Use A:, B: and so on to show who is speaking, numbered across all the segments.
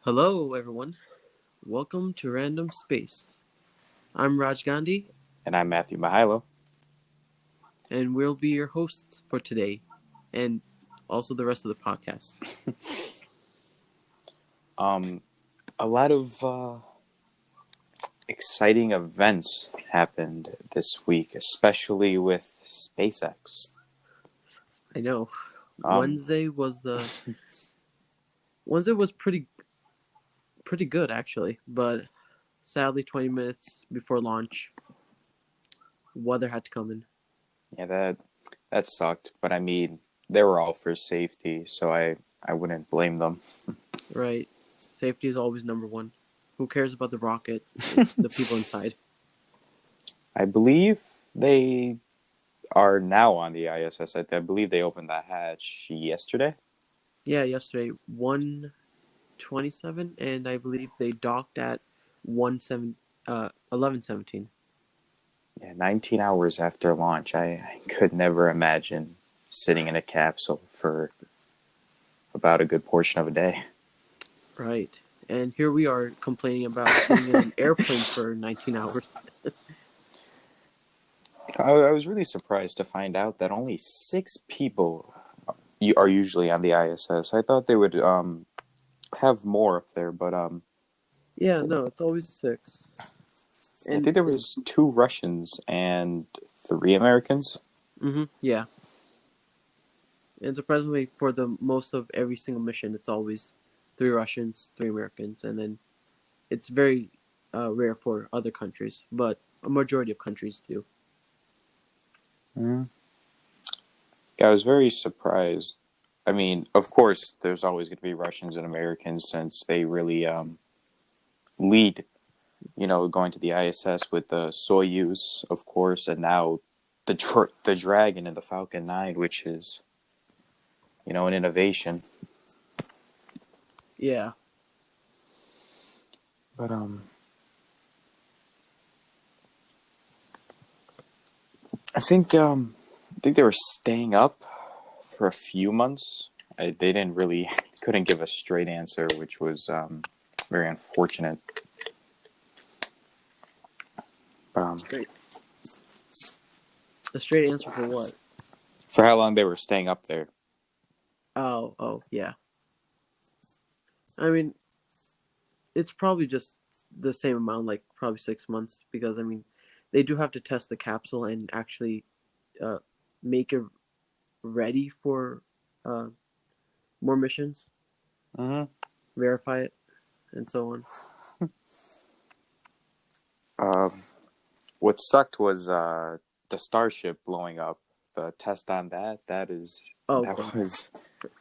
A: Hello, everyone. Welcome to Random Space. I'm Raj Gandhi,
B: And I'm Matthew Mahilo.
A: and we'll be your hosts for today and also the rest of the podcast.
B: A lot of exciting events happened this week, especially with SpaceX.
A: I know.
B: Um,
A: Wednesday was pretty good actually, but sadly 20 minutes before launch, weather had to come in.
B: yeah, that sucked. But I mean, they were all for safety, so I wouldn't blame them.
A: Right. Safety is always number one. Who cares about the rocket? It's the people inside.
B: I believe they are now on the ISS. I believe they opened that hatch yesterday.
A: Yeah, yesterday 1:27, and I believe they docked at 11:17.
B: Yeah, 19 hours after launch. I could never imagine sitting in a capsule for about a good portion of a day.
A: Right. And here we are complaining about sitting in an airplane for 19 hours.
B: I was really surprised to find out that only 6 people are usually on the ISS. I thought they would have more up there, but
A: Yeah, no, it's always six.
B: I
A: And
B: think there was 2 Russians and 3 Americans.
A: yeah. And surprisingly, for the most of every single mission, it's always 3 Russians, 3 Americans, and then it's very rare for other countries, but a majority of countries do.
B: Mm. Yeah, I was very surprised. I mean, of course, there's always going to be Russians and Americans since they really lead. Going to the ISS with the Soyuz, of course, and now the Dragon and the Falcon 9, which is an innovation.
A: Yeah.
B: But I think they were staying up for a few months. They didn't really couldn't give a straight answer, which was very unfortunate. But
A: Straight. A straight answer for what?
B: for how long they were staying up there?
A: Oh, yeah. I mean, it's probably just the same amount, like probably 6 months, because I mean, they do have to test the capsule and actually uh, make it ready for uh, more missions,
B: Mm-hmm.
A: verify it, and so on.
B: Um, what sucked was the Starship blowing up. The test on
A: Oh,
B: that was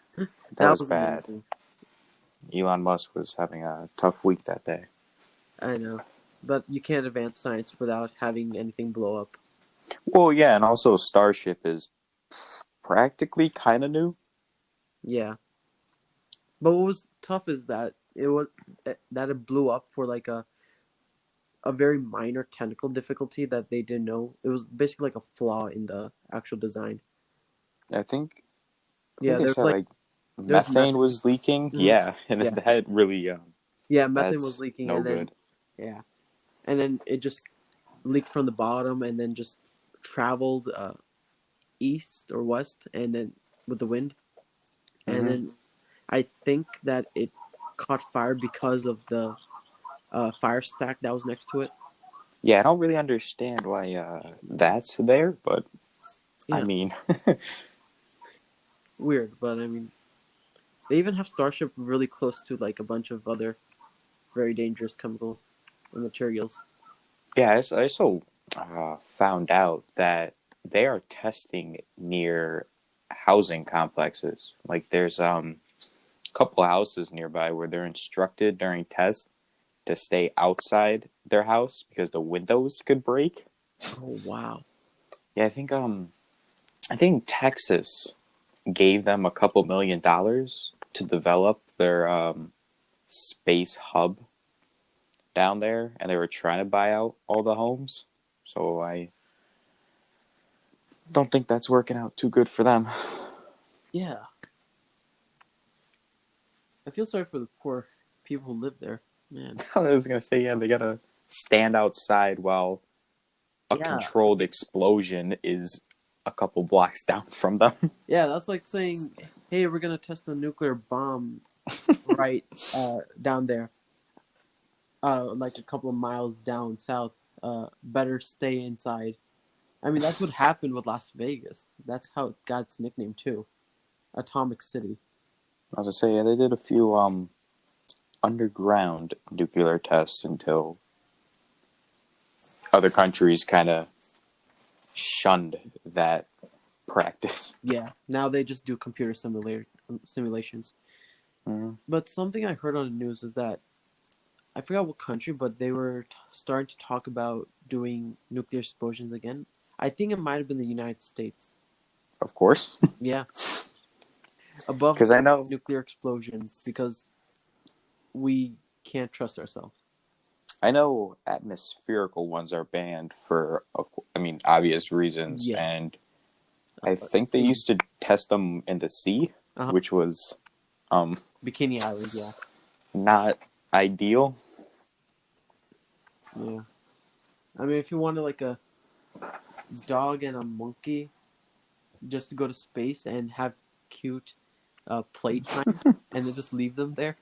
B: that
A: that
B: was
A: was
B: bad.
A: amazing.
B: Elon Musk was having a tough week that day.
A: I know, but you can't advance science without having anything blow up.
B: Well, yeah, and also Starship is practically kind of new.
A: Yeah, but what was tough is that it blew up for like a very minor technical difficulty that they didn't know. It was basically like a flaw in the actual design.
B: I think I think
A: Yeah,
B: they said like
A: there's
B: methane
A: methane.
B: was leaking.
A: Mhm.
B: Yeah, and
A: Yeah,
B: that really
A: yeah, methane was
B: that's
A: leaking,
B: no
A: and then
B: good.
A: yeah, and then it just leaked from the bottom, and then just traveled east or west, and then with the wind, and
B: Hmm.
A: then I think that it caught fire because of the fire stack that was next to it.
B: Yeah, I don't really understand why that's there, but I
A: Yeah,
B: mean,
A: weird, but I mean, they even have Starship really close to like a bunch of other very dangerous chemicals and materials.
B: yeah, I also found out that they are testing near housing complexes. Like there's a couple houses nearby where they're instructed during tests to stay outside their house because the windows could break.
A: Oh wow.
B: Yeah, I think Texas gave them a couple $1 million to develop their space hub down there, and they were trying to buy out all the homes. So I don't think that's working out too good for them.
A: Yeah, I feel sorry for the poor people who live there. Man.
B: I was gonna say, yeah, they gotta stand outside while a
A: Yeah.
B: controlled explosion is a couple blocks down from them.
A: Yeah, that's like saying, "Hey, we're gonna test the nuclear bomb right down there, like a couple of miles down south. Better stay inside." I mean, that's what happened with Las Vegas. That's how it got its nickname too, Atomic City.
B: I was gonna say, yeah, they did a few underground nuclear tests until other countries kind of shunned that practice.
A: Yeah, now they just do computer simulations.
B: Mm,
A: But something I heard on the news is that I forgot what country, but they were starting to talk about doing nuclear explosions again. I think it might have been the United States.
B: of course,
A: Yeah, above
B: because I know,
A: nuclear explosions because we can't trust ourselves.
B: I know atmospherical ones are banned for, I mean, obvious reasons,
A: Yeah,
B: and I think they
A: same.
B: used to test them in the sea,
A: Uh-huh.
B: which was um
A: Bikini Island. Yeah,
B: not ideal.
A: yeah. I mean, if you wanted like a dog and a monkey just to go to space and have cute playtime, and then just leave them there,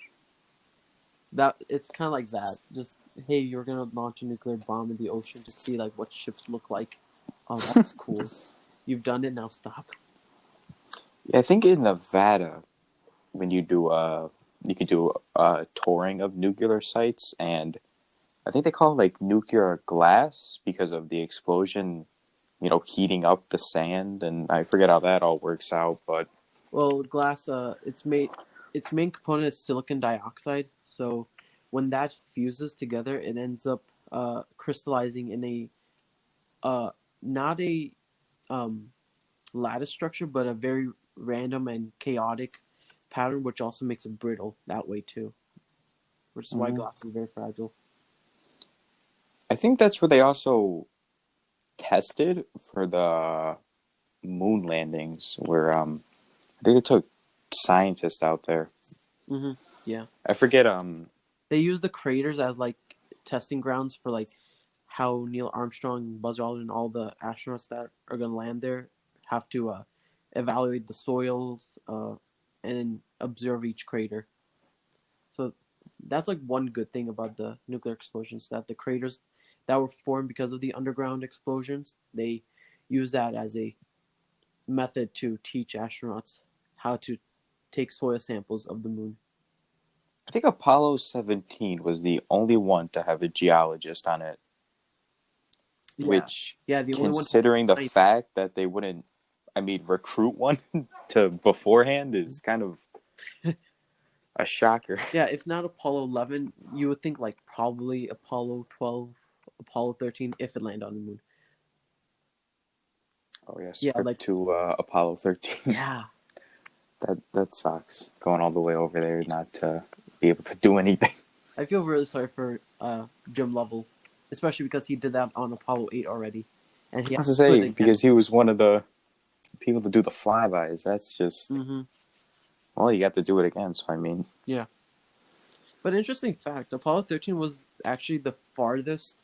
A: that it's kind of like that. Just hey, you're gonna launch a nuclear bomb in the ocean to see like what ships look like. Oh, that's cool. You've done it, now stop.
B: Yeah, I think in Nevada, when you could do a touring of nuclear sites, and I think they call it like nuclear glass because of the explosion, heating up the sand, and I forget how that all works out, but
A: Well, glass, its main component is silicon dioxide. So when that fuses together, it ends up crystallizing in a uh, not a um, lattice structure, but a very random and chaotic pattern, which also makes it brittle that way too. Which is why
B: mm,
A: glass is very fragile.
B: I think that's where they also tested for the moon landings, where I think they took scientists out there.
A: Hmm. Yeah,
B: I forget
A: they use the craters as like testing grounds for like how Neil Armstrong, Buzz Aldrin, and all the astronauts that are gonna land there have to evaluate the soils and observe each crater. So that's like one good thing about the nuclear explosions, that the craters that were formed because of the underground explosions, they use that as a method to teach astronauts how to take soil samples of the moon.
B: I think Apollo 17 was the only one to have a geologist on it,
A: Yeah,
B: which,
A: yeah, the only one to
B: considering the
A: have
B: fact that they wouldn't, I mean, recruit one to beforehand is kind of a shocker.
A: yeah, if not Apollo 11, you would think like probably Apollo 12, Apollo 13 if it landed on the moon.
B: Oh yeah,
A: Yeah,
B: skip
A: like
B: to Apollo 13.
A: yeah,
B: That sucks. Going all the way over there not to be able to do anything.
A: I feel really sorry for Jim Lovell, especially because he did that on Apollo 8 already, and he
B: I
A: has
B: was to
A: to do
B: say,
A: it again.
B: because he was one of the people to do the flybys. That's just,
A: Hmm.
B: well, you got to do it again. So I mean,
A: Yeah, but interesting fact: Apollo 13 was actually the farthest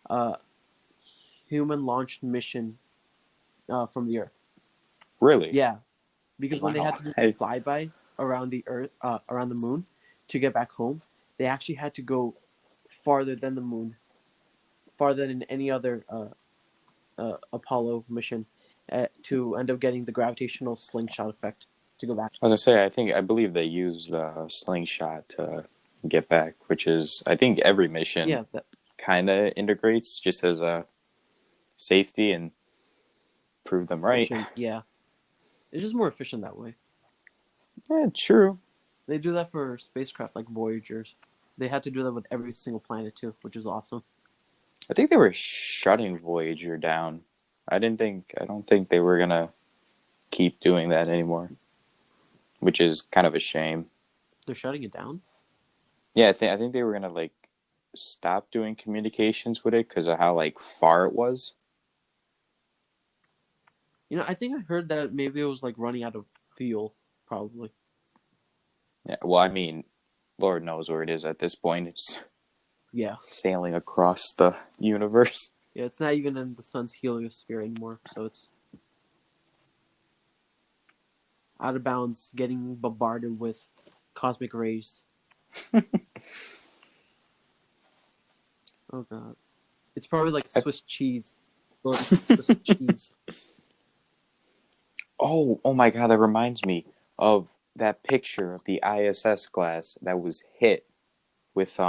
A: uh, human launched mission from the Earth.
B: really,
A: Yeah, because when they had
B: wow.
A: to do the
B: Hey,
A: flyby around the Earth, around the moon, to get back home, they actually had to go farther than the moon, farther than any other Apollo mission, to end up getting the gravitational slingshot effect to go back.
B: I was gonna say, I believe they used the slingshot to get back, which is, I think every mission
A: Yeah, that
B: kind of integrates just as a safety and prove them right.
A: efficient. Yeah, it's just more efficient that way.
B: Yeah, true.
A: They do that for spacecraft like Voyagers. They had to do that with every single planet too, which is awesome.
B: I think they were shutting Voyager down. I don't think they were gonna keep doing that anymore, which is kind of a shame.
A: They're shutting it down.
B: Yeah, I think they were gonna like stop doing communications with it because of how like far it was.
A: You know, I think I heard that maybe it was like running out of fuel, probably.
B: Yeah, well, I mean, Lord knows where it is at this point. It's
A: Yeah,
B: sailing across the universe.
A: yeah. It's not even in the sun's heliosphere anymore, so it's out of bounds, getting bombarded with cosmic rays. Oh god, it's probably like
B: I,
A: Swiss cheese, floating Swiss cheese.
B: oh my God! That reminds me of that picture of the ISS class that was hit with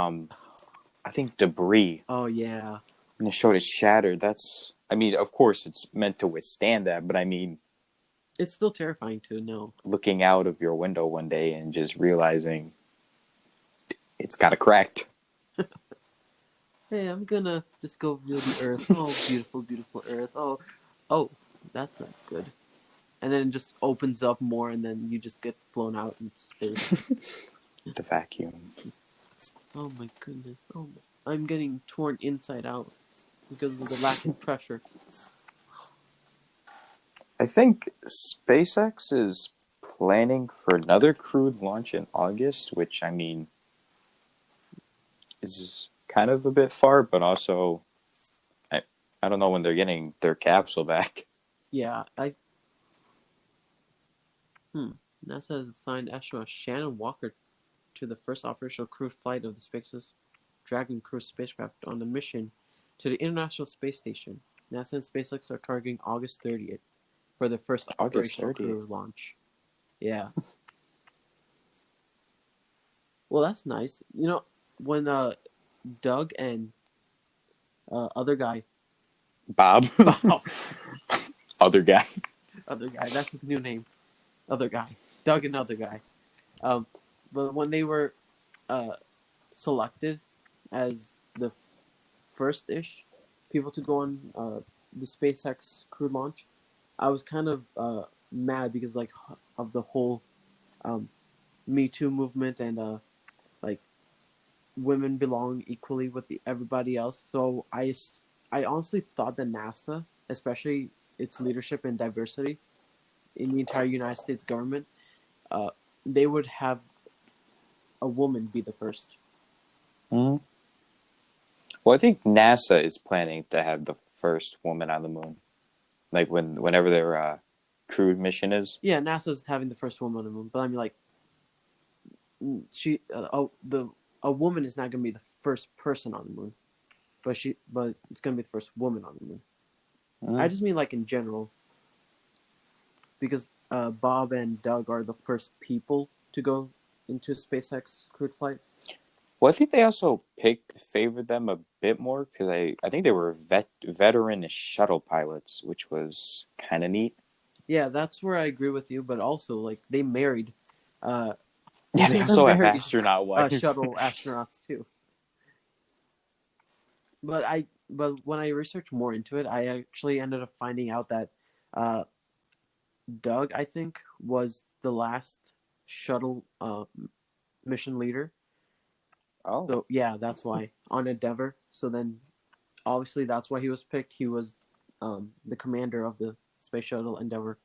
B: I think debris,
A: Oh yeah,
B: and it showed it shattered. That's, I mean, of course, it's meant to withstand that, but I mean,
A: it's still terrifying to know.
B: looking out of your window one day and just realizing it's got a cracked.
A: Hey, I'm gonna just go view the Earth. Oh, beautiful, beautiful Earth. Oh, oh, that's not good. And then it just opens up more, and then you just get flown out in space.
B: The vacuum.
A: Oh my goodness. Oh, I'm getting torn inside out because of the lack of pressure.
B: I think SpaceX is planning for another crewed launch in August, which I mean is kind of a bit far, but also I, I don't know when they're getting their capsule back.
A: Yeah, hmm. NASA has assigned astronaut Shannon Walker to the first official crewed flight of the SpaceX Dragon crew spacecraft on the mission to the International Space Station. NASA and SpaceX are targeting August 30th for their first
B: August
A: operational
B: 30th.
A: crew launch. Yeah. Well, that's nice. You know, when Doug and other guy,
B: Bob,
A: Bob,
B: other guy.
A: other guy, that's his new name, other guy, Doug and other guy. Um, but when they were uh selected as the first ish people to go on the SpaceX crew launch, I was kind of mad because like of the whole um, Me Too movement and like women belong equally with everybody else. So I honestly thought that NASA, especially its leadership and diversity in the entire United States government, uh, they would have a woman be the first.
B: Mm. Well, I think NASA is planning to have the first woman on the moon, like whenever their crewed mission is.
A: Yeah, NASA's having the first woman on the moon, but I mean like she oh the a woman is not going to be the first person on the moon, but it's going to be the first woman on the moon. I
B: Mm.
A: just mean like in general because Bob and Doug are the first people to go into a SpaceX crewed flight.
B: Well, I think they also favored them a bit more because I think they were veteran shuttle pilots, which was kind of neat.
A: Yeah, that's where I agree with you. But also like they married, uh,
B: Yeah, they
A: they
B: also have
A: married
B: astronaut wives.
A: shuttle astronauts too. But when I researched more into it, I actually ended up finding out that uh, Doug, I think, was the last shuttle mission leader.
B: Oh,
A: So yeah, that's why on Endeavor. So then, obviously, that's why he was picked. He was the commander of the space shuttle Endeavor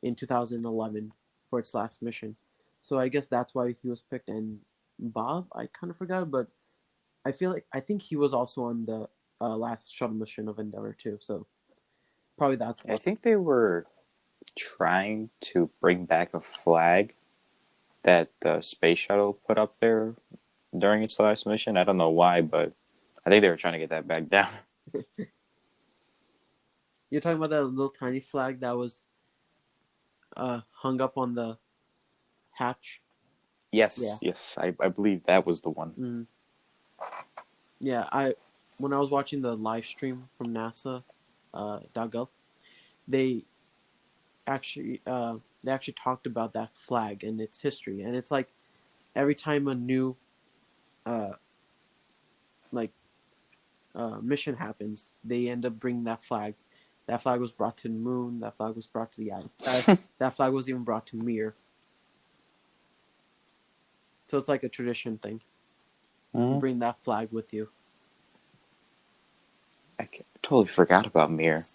A: in 2011 for its last mission. So I guess that's why he was picked. And Bob, I kind of forgot, but I think he was also on the last shuttle mission of Endeavor too. So probably that's
B: I
A: why.
B: think they were trying to bring back a flag that the space shuttle put up there during its last mission. I don't know why, but I think they were trying to get that back down.
A: You're talking about that little tiny flag that was hung up on the hatch. Yeah.
B: Yes, yes, I believe that was the one.
A: Mm. Yeah. I when I was watching the live stream from NASA .gov, they they actually talked about that flag and its history, and it's like every time a new uh like mission happens, they end up bringing that flag. That flag was brought to the moon. That flag was brought to the ISS. That flag was even brought to Mir. So it's like a tradition thing. You
B: Mm,
A: bring that flag with you.
B: totally forgot about Mir.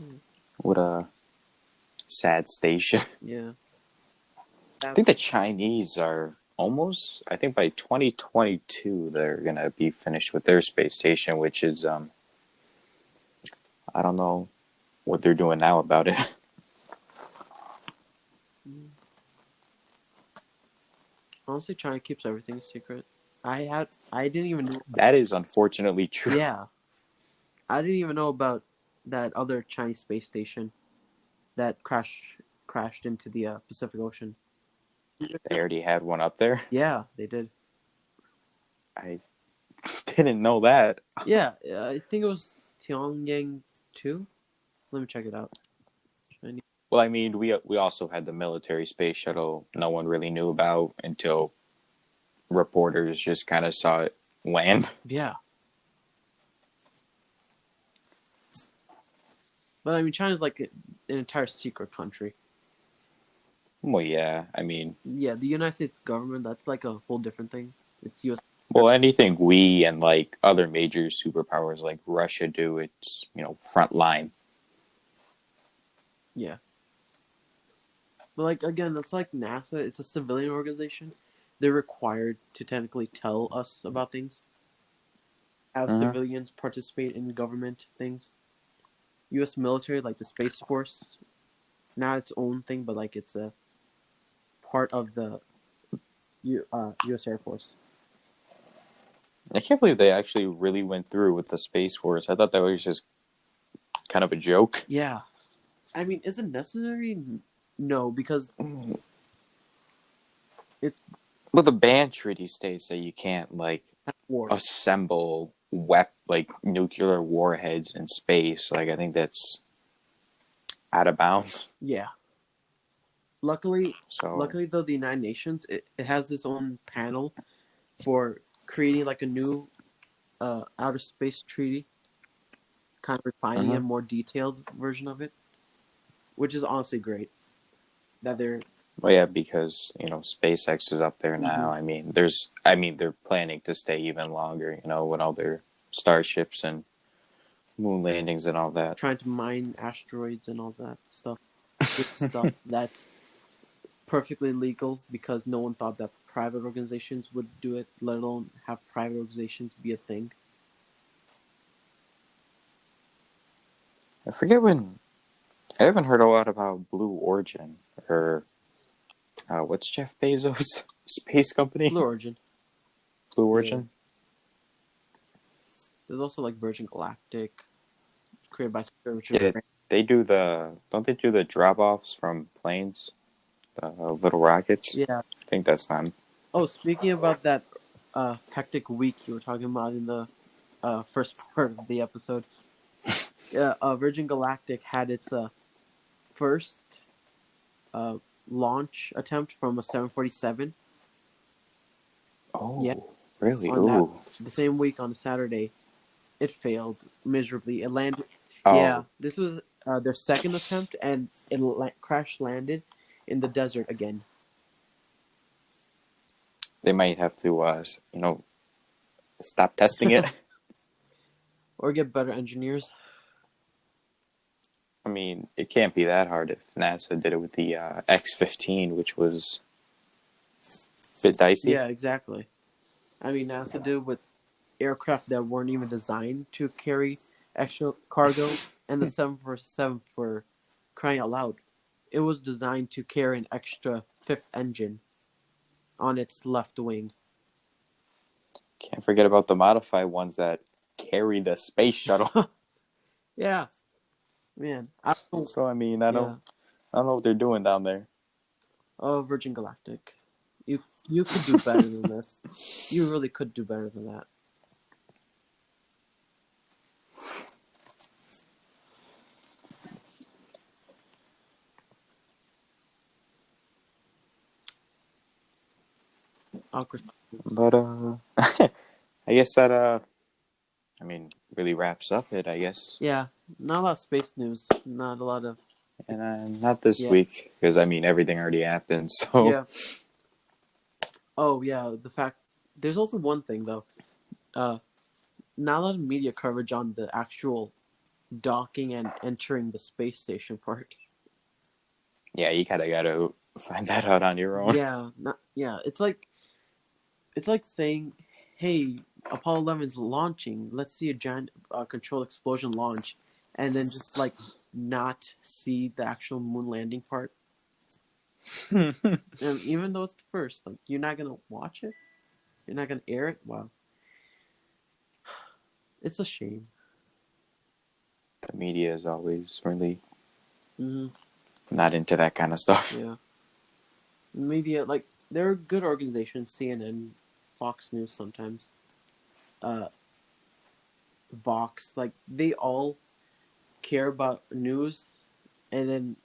A: Mm.
B: What a sad station.
A: Yeah.
B: I think the Chinese are. almost, I think by 2022 they're gonna be finished with their space station, which is I don't know what they're doing now about it.
A: Honestly, China keeps everything a secret. I didn't even know.
B: That is unfortunately true.
A: Yeah, I didn't even know about that other Chinese space station that crashed into the Pacific Ocean.
B: They already had one up there.
A: Yeah, they did.
B: I didn't know that.
A: Yeah, I think it was Tiangyang 2. Let me check it out. Chinese.
B: Well, I mean, we also had the military space shuttle. No one really knew about until reporters just kind of saw it land.
A: Yeah, but I mean, China's like an entire secret country.
B: Well, yeah, I mean,
A: Yeah, the United States government, that's like a whole different thing. It's U.S.
B: well, anything we and like other major superpowers like Russia do, it's front line.
A: Yeah, but like again, that's like NASA. It's a civilian organization. They're required to technically tell us about things. Have
B: Mm-hmm.
A: civilians participate in government things. U.S. military, like the Space Force, not its own thing, but like it's a part of the U.S. Air Force.
B: I can't believe they actually really went through with the Space Force. I thought that was just kind of a joke.
A: Yeah, I mean, is it necessary? No, because it's
B: Well, the ban treaty states that you can't like
A: war.
B: assemble like nuclear warheads in space. Like I think that's out of bounds.
A: Yeah. Luckily,
B: So,
A: luckily though, the United Nations it has its own panel for creating like a new outer space treaty, kind of refining a
B: mhm.
A: more detailed version of it, which is honestly great. That they're
B: Well, yeah, because SpaceX is up there
A: mhm,
B: now. I mean, they're planning to stay even longer. With all their starships and moon landings and all that.
A: trying to mine asteroids and all that stuff. Good stuff that's perfectly legal because no one thought that private organizations would do it, let alone have private organizations be a thing.
B: I forget when. I haven't heard a lot about Blue Origin or what's Jeff Bezos' space company?
A: Blue Origin.
B: Blue
A: Yeah.
B: Origin.
A: There's also like Virgin Galactic, created by Sir Richard
B: Yeah,
A: Branson.
B: they do the. Don't they do the drop offs from planes? The little rockets.
A: Yeah.
B: I think that's them.
A: Oh, speaking about that hectic week you were talking about in the first part of the episode, yeah, Virgin Galactic had its first uh, launch attempt from a 747. Yeah,
B: Oh, really?
A: on that
B: Ooh.
A: the same week on a Saturday, it failed miserably. It landed. Yeah,
B: Oh,
A: this was their second attempt, and it crash landed in the desert again.
B: they might have to, stop testing it.
A: Or get better engineers.
B: I mean, it can't be that hard if NASA did it with the X-15, which was a bit dicey.
A: Yeah, exactly. I mean, NASA did with aircraft that weren't even designed to carry extra cargo, and the 747 for crying out loud. It was designed to carry an extra fifth engine on its left wing.
B: Can't forget about the modified ones that carry the space shuttle.
A: Yeah, man. I don't know.
B: So I mean, I
A: Yeah.
B: don't, I don't know what they're doing down there.
A: Oh, Virgin Galactic. You could do better than this. You really could do better than that. Awkward silence.
B: But I guess that I mean, really wraps up it. I guess,
A: Yeah, not a lot of space news. Not a lot of
B: and not this
A: yeah,
B: week because I mean everything already happened. So
A: yeah. Oh yeah, the fact there's also one thing though. Uh, not a lot of media coverage on the actual docking and entering the space station part.
B: yeah, you kind of got to find that out on your own.
A: Yeah, not yeah. It's like It's like saying, "Hey, Apollo 11 is launching. Let's see a giant controlled explosion launch," and then just like not see the actual moon landing part. And even though it's the first, like you're not gonna watch it. You're not gonna air it. Wow, it's a shame.
B: The media is always really
A: Hmm.
B: not into that kind of stuff.
A: Yeah, media like they're good organizations. CNN, Fox News sometimes, uh, Vox. Like they all care about news, and then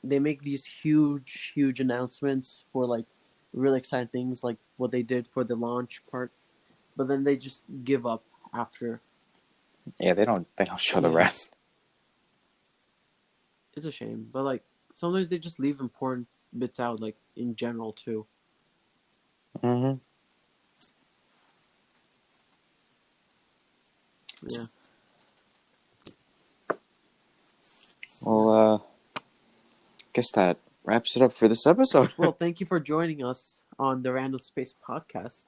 A: they make these huge announcements for like really exciting things like what they did for the launch part, but then they just give up after.
B: Yeah, they don't show the
A: Yeah,
B: rest.
A: it's a shame, but like sometimes they just leave important bits out, like in general too.
B: Mm-hmm.
A: Yeah. Yeah.
B: Well, guess that wraps it up for this episode.
A: Well, thank you for joining us on the Random Space podcast.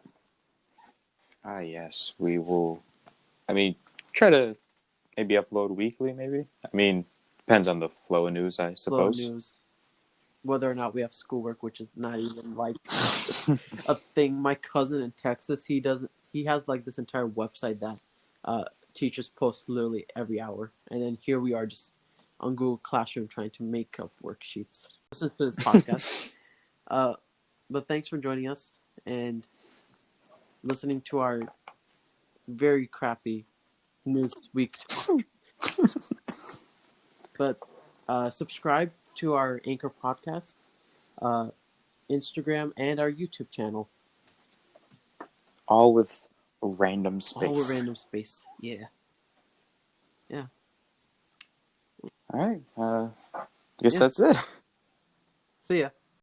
B: Ah, yes, we will. I mean, try to maybe upload weekly. Maybe. I mean, depends on the flow of news, I
A: Flow
B: suppose.
A: news, whether or not we have schoolwork, which is not even like a thing. My cousin in Texas, he doesn't. He has like this entire website that uh, teachers post literally every hour, and then here we are just on Google Classroom trying to make up worksheets. Listen to this podcast. Uh, but thanks for joining us and listening to our very crappy news week talk. But subscribe to our Anchor podcast, uh, Instagram, and our YouTube channel.
B: All with random
A: All with
B: space.
A: Random Space. Yeah. Yeah.
B: All right. Guess
A: Yeah.
B: that's it.
A: See ya.